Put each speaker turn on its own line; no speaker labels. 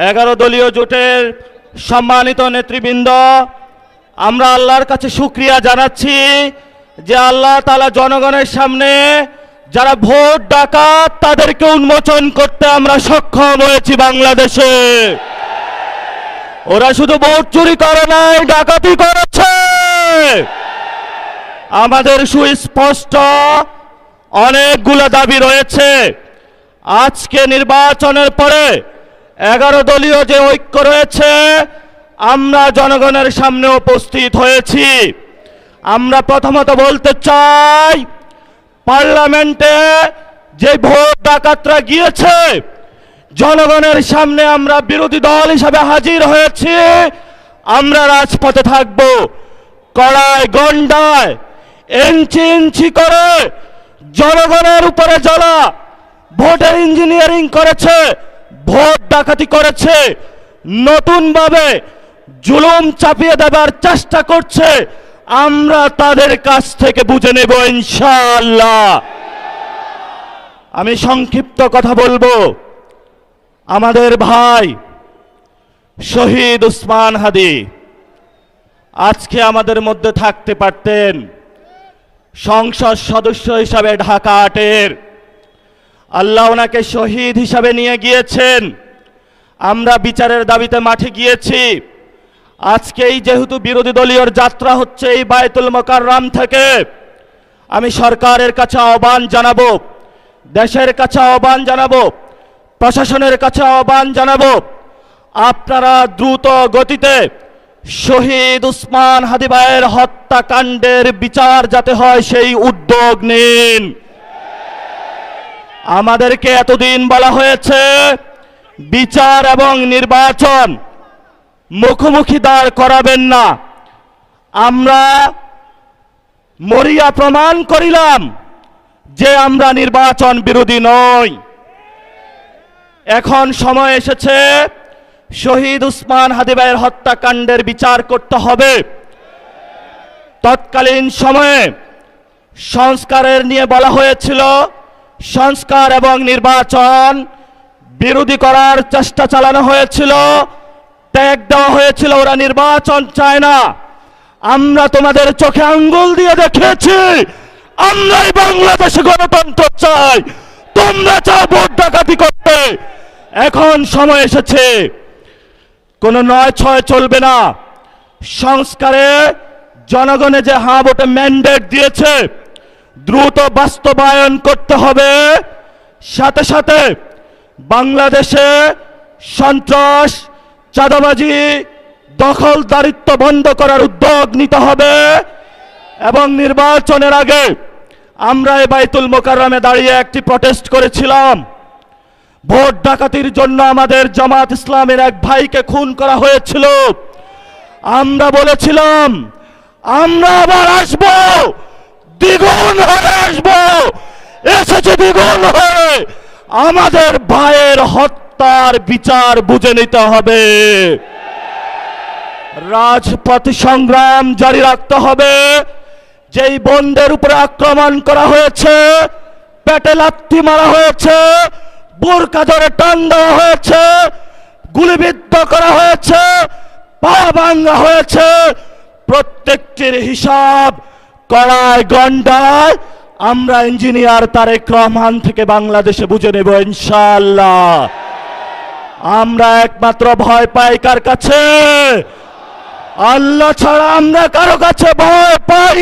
11 দলীয় জোটের সম্মানিত নেতৃবৃন্দ, আমরা আল্লাহর কাছে শুকরিয়া জানাচ্ছি যে আল্লাহ তাআলা জনগণের সামনে যারা ভোট ডাকাত তাদেরকে উন্মোচন করতে আমরা সক্ষম হয়েছি। বাংলাদেশে ওরা শুধু ভোট চুরি করে নাই, ডাকাতি করেছে। আমাদের সুস্পষ্ট অনেকগুলো দাবি রয়েছে। আজকে নির্বাচনের পরে 11 দলীয় যে ঐক্য রয়েছে, আমরা জনগণের সামনে উপস্থিত হয়েছি। আমরা প্রথমত বলতে চাই, পার্লামেন্টে যে ভোট ডাকাতরা গিয়েছে, জনগণের সামনে আমরা বিরোধী দল হিসাবে হাজির হয়েছি। আমরা রাজপথে থাকব। কড়ায় গন্ডায় ইঞ্চি ইঞ্চি করে জনগণের উপরে যারা ভোটের ইঞ্জিনিয়ারিং করেছে, ভোট ডাকাতি করেছে, নতুনভাবে জুলুম চাপিয়ে দেবার চেষ্টা করছে, আমরা তাদের কাছ থেকে বুঝে নেব ইনশাআল্লাহ। আমি সংক্ষিপ্ত কথা বলবো। আমাদের ভাই শহীদ উসমান হাদি আজকে আমাদের মধ্যে থাকতে পারতেন। সংসদ সদস্য হিসাবে ঢাকা 8-এর আল্লাহ ওনাকে শহীদ হিসাবে নিয়ে গিয়েছেন। আমরা বিচারের দাবিতে মাঠে গিয়েছি। আজকেই যেহেতু বিরোধী দলীয় যাত্রা হচ্ছে এই বায়তুল মোকাররম থেকে, আমি সরকারের কাছে আহ্বান জানাবো, দেশের কাছে আহ্বান জানাবো, প্রশাসনের কাছে আহ্বান জানাবো, আপনারা দ্রুত গতিতে শহীদ উসমান হাদি ভাইয়ের হত্যাকাণ্ডের বিচার যাতে হয় সেই উদ্যোগ নিন। আমাদেরকে এতদিন বলা হয়েছে বিচার এবং নির্বাচন মুখোমুখি দাঁড় করাবেন না। আমরা মরিয়া প্রমাণ করিলাম যে আমরা নির্বাচন বিরোধী নই। এখন সময় এসেছে শহীদ উসমান হাদি ভাইয়ের হত্যাকাণ্ডের বিচার করতে হবে। তৎকালীন সময়ে সংস্কারের নিয়ে বলা হয়েছিল, সংস্কার এবং নির্বাচন বিরোধী করার চেষ্টা চালানো হয়েছিল, ট্যাগ দেওয়া হয়েছিল, ওরা নির্বাচন চায় না। আমরা তোমাদের চোখে আঙ্গুল দিয়ে দেখিয়েছি আমরাই বাংলাদেশে গণতন্ত্র চাই, তোমরা চাও ভোট ডাকাতি করতে। এখন সময় এসেছে, কোন 9-6 চলবে না। সংস্কারে জনগণে যে হ্যাঁ ভোটে ম্যান্ডেট দিয়েছে, দ্রুত বাস্তবায়ন করতে হবে। সাথে সাথে বাংলাদেশে সন্ত্রাস, চাঁদাবাজি, দখলদারিত্ব বন্ধ করার উদ্যোগ নিতে হবে। এবং নির্বাচনের আগে আমরা এই বায়তুল মোকাররমে দাঁড়িয়ে একটি প্রটেস্ট করেছিলাম। ভোট ডাকাতির জন্য আমাদের জামাত ইসলামের এক ভাইকে খুন করা হয়েছিল। আমরা বলেছিলাম আমরা আবার আসব, দ্বিগুণ হয়ে আসব। এসেছে দ্বিগুণ হয়ে। আমাদের ভাইয়ের হত্যার বিচার বুঝে নিতে হবে। রাজপথ সংগ্রাম জারি রাখতে হবে। যেই বোনদের উপরে আক্রমণ করা হয়েছে, পেটে লাথি মারা হয়েছে, বোরকা ধরে টান দেওয়া হয়েছে, গুলিবিদ্ধ করা হয়েছে, পা ভাঙা হয়েছে, প্রত্যেকটির হিসাব কড়ায় গন্ডায় আমরা ইঞ্জিনিয়ার তারেক রহমান থেকে বাংলাদেশে বুঝে নেব ইনশাআল্লাহ। আমরা একমাত্র ভয় পাই কার কাছে? আল্লাহ ছাড়া আমরা কারো কাছে ভয় পাই